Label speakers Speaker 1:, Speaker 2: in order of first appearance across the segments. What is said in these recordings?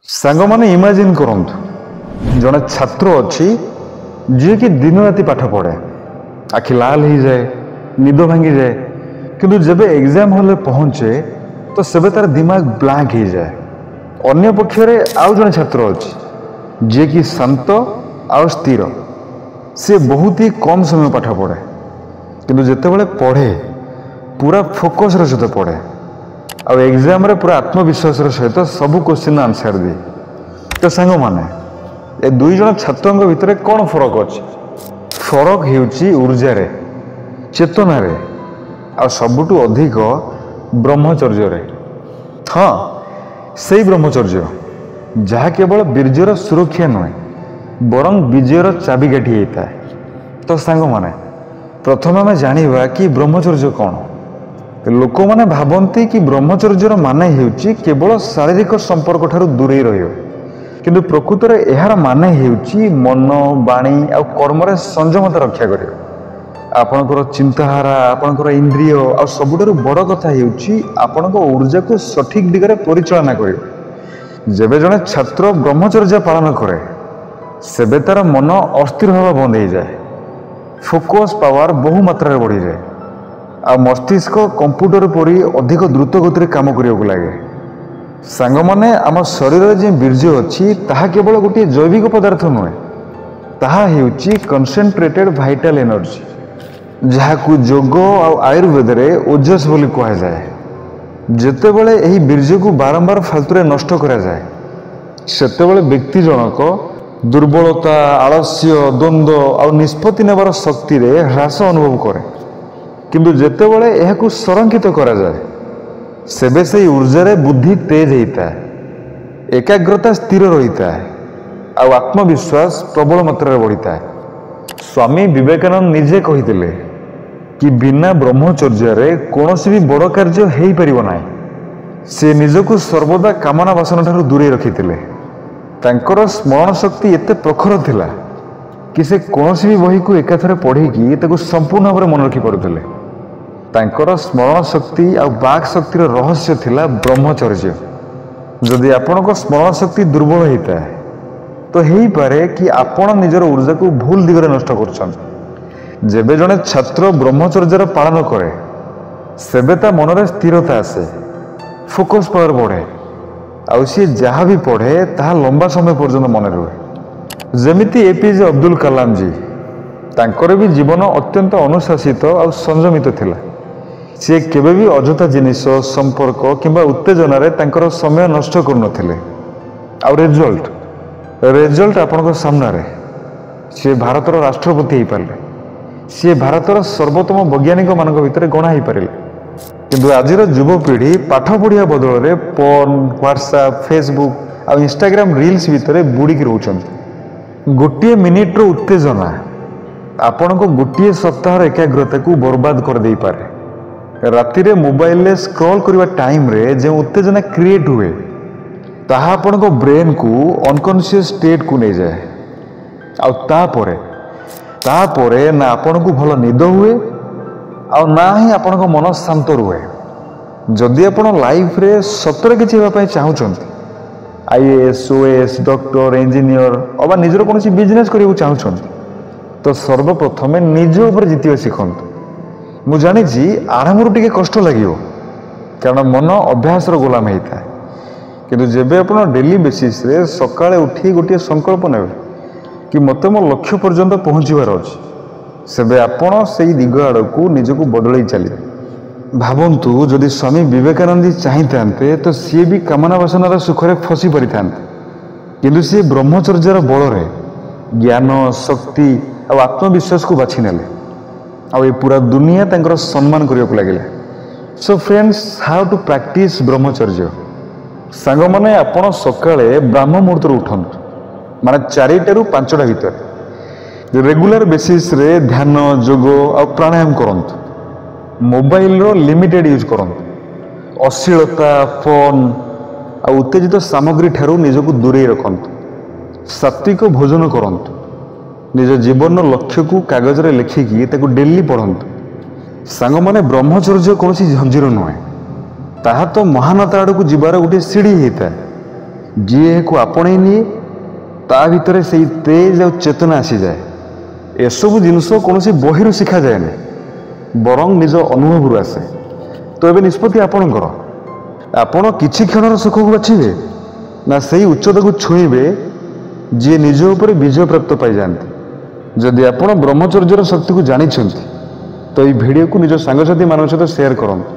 Speaker 1: सांग माने इमेजिन करंतु जड़े छात्र अच्छी जी कि दिन राति पाठ पढ़े आखि लाल हो जाए निद भांगी जाए किंतु जब एग्जाम हॉल पहुंचे तो सेबे तार दिमाग ब्लैंक हो जाए। अन्य पक्षरे आउ जड़े छात्र अच्छी जी कि शांत आ स्थिर सी बहुत ही कम समय पाठ पढ़े किंतु जितेबाला पढ़े पूरा फोकस सहित पढ़े आ एग्जाम रे पूरा आत्मविश्वास सहित सब क्वेश्चन आंसर दिए। तो सांग माने ए दुई जन छात्रों भितर कौन फरक अच्छी? फरक होउची ऊर्जा रे, चेतना रे, आ सबुठु अधिक ब्रह्मचर्य रे। हाँ सही ब्रह्मचर्य जहाँ केवल बीर्जर सुरक्षा नुहे बरं विजयर चाबिकाठी होता है। तो सांग माने प्रथम आम जानिबा कि ब्रह्मचर्य कौन? लोक माने भावती कि ब्रह्मचर्यर माने हेउची केवल शारीरिक संपर्क ठारू दूरे रहियो किंतु प्रकृत रे एहार माने हेउची मन बाणी आ कर्म रे संयमता रक्षा करियो। आपनकर चिंताधारा आपनकर इंद्रिय आ सबुठारू बड़ कथा हेउची आपनकर ऊर्जा को सठिक दिगरे परिचालना करियो। जेबे जने छात्र ब्रह्मचर्य पालन करे सेबे तार मन अस्थिर होगा बंद हो जाए, फोकस पावर बहु मात्रा रे बढ़ी जाए आ मस्तिष्क कंप्यूटर परी अधिक द्रुत गति काम करने लगे। सांग माने आम शरीर जो बीर्ज अच्छी ताहा केवल गोटे जैविक पदार्थ नुहे ताहा हेउची कंसंट्रेटेड वाइटल एनर्जी जहाकू योग और आयुर्वेद रे ओजस बोली कहा जाए। जेतेबेले एही बीर्ज को बारंबार फालतू नष्ट करा जाए सेतेबेले व्यक्ति जनक दुर्बलता आलस्य द्वंद्व और निष्पत्ति नेबार शक्ति रे ह्रास अनुभव करे किंतु जेतेबेले एहाकू संरक्षित करा जाए सेबे से ऊर्जा रे बुद्धि तेज होता है, एकाग्रता स्थिर रहीता है और आत्मविश्वास प्रबल मात्रा रे बढ़ीता है। स्वामी विवेकानंद निजे कहिथिले कि बिना ब्रह्मचर्य रे कोनोसी भी बड़ कार्य हेई परिबो नाही। से निजको सर्वदा कामना वासना ठारू दूरे रखिथिले। तांकर स्मरण शक्ति एते प्रखर थिला कि से कोनोसी भी बही को एकाथरे पढ़िकी ताको संपूर्ण भाव मन रखि पारुथिले। तांकर स्मरण शक्ति और बाक शक्तिर रहस्य थिला ब्रह्मचर्य। जदि आपनक स्मरण शक्ति दुर्बल होता है तो हेई पारे कि आपण निजर ऊर्जा को भूल दिगरे नष्ट करछन। जेबे जने छात्र ब्रह्मचर्यर पालन करे सेबे ता मनरे स्थिरता आसे, फोकस पावर बढ़े आ सी जहाँ भी पढ़े ताहा लंबा समय पर्यंत मन रुहे। जेमिति एपीजे अब्दुल कलाम जी तांकर भी जीवन अत्यंत अनुशासित और संयमित थिला। सी केबे भी अजथा जिनिस संपर्क किंबा उत्तेजना रे तांकर समय नष्ट करनथिले। आ रिजल्ट आपनक सामना रे सी भारतर राष्ट्रपति हो पारे, सी भारतर सर्वोत्तम वैज्ञानिक मान भितर गणा हो पारे। किंतु आजिर युवपीढ़ी पाठ पढ़िया बदल में फोन व्हाट्सएप फेसबुक और इंस्टाग्राम रील्स भितर बुड़िकी रोचंती। गोटे मिनिट्र उत्तेजना आपण को गोटे सप्ताह एकाग्रता को बर्बाद कर दे पारे। राति रे मोबाइल रे स्क्रॉल करने टाइम रे जो उत्तेजना क्रिएट हुए ताहा आपण को ब्रेन को अनकॉन्शियस स्टेट को नहीं जाए आ तापरे ना आपण को भल निद हुए आ ना ही आपण को मन शांत रुहे। जदि आपण लाइफ रे सतरे किछि हेबा पई चाहुचंती आईएएस ओएएस डॉक्टर इंजीनियर अबा निजर कोनोसी बिजनेस करियो चाहुचंती तो सर्वप्रथम निज ऊपर जितिया शिखंतु। मु जानी आरंभ टिके कष्ट लगे कारण मन अभ्यास गोलाम होता है किंतु जेबे आपण डेली बेसिस रे सकाळे उठी गोटे संकल्प नेबे कि मते मो लक्ष्य पर्यंत पहुँचबार अच्छी सेबे आपण सेई दिग आड़कू निजको बदलई चलिए। भावंतु जदि स्वामी विवेकानंद जी चाहिए तो सी भी कामना वासनार सुखरे फसी पारि किंतु सी ब्रह्मचर्यर बल रे ज्ञान शक्ति और आत्मविश्वास को बाछि नेले आ ये पूरा दुनिया तांकर सम्मान करने लगे। So friends how to practise brahmacharya. सांग माने आपण सकाळे ब्राह्म मुहूर्त उठंतु माने 4टा ରୁ 5ଟା भितर रेगुलर बेसिस रे ध्यान योग और प्राणायाम करंतु। मोबाइल रो लिमिटेड यूज करंतु। अश्लीलता फोन और उत्तेजित सामग्री ठारू निजको दूरे रखंतु। सात्विक भोजन करंतु। निज जीवन लक्ष्य को कागज रे लिखिकी ताको डेली पढ़ंतु। सांग माने ब्रह्मचर्य कौन झंझीर नुहे ताहा तो महानता आड़ को जीवार गोटे सीढ़ी होता है ଯିଏ ଏହାକୁ ଆପଣେଇ ନିଏ ତା ଭିତରେ ସେଇ ତେଜ ଆଉ ଚେତନା ଆସିଯାଏ। ଏସବୁ ଜିନିଷ କୌଣସି ବହିରୁ ଶିଖାଯାଏନି, ବରଂ ନିଜ ଅନୁଭବରୁ ଆସେ। ତ ଏବେ ନିଷ୍ପତ୍ତି ଆପଣଙ୍କର। ଆପଣ କିଛି କ୍ଷଣର ସୁଖକୁ ବାଛିବେ ନା ସେଇ ଉଚ୍ଚତାକୁ ଛୁଇଁବେ ଯିଏ ନିଜ ଉପରେ ବିଜୟ ପ୍ରାପ୍ତ ପାଇଯାଆନ୍ତି। ଯଦି ଆପଣ ବ୍ରହ୍ମଚର୍ଯ୍ୟର ଶକ୍ତିକୁ ଜାଣିଛନ୍ତି ତ ଏଇ ଭିଡ଼ିଓକୁ ନିଜ ସାଙ୍ଗସାଥିମାନଙ୍କ ସହିତ ସେୟାର କରନ୍ତୁ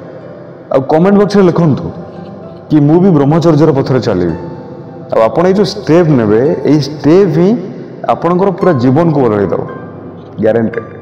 Speaker 1: ଆଉ କମେଣ୍ଟ ବକ୍ସରେ ଲେଖନ୍ତୁ କି ମୁଁ ବି ବ୍ରହ୍ମଚର୍ଯ୍ୟର ପଥରେ ଚାଲିବି। ଆଉ ଆପଣ ଏଇ ଯେଉଁ ଷ୍ଟେପ୍ ନେବେ, ଏଇ ଷ୍ଟେପ୍ ହିଁ ଆପଣଙ୍କର ପୁରା ଜୀବନକୁ ବଦଳେଇ ଦେବ, ଗ୍ୟାରେଣ୍ଟେଡ୍।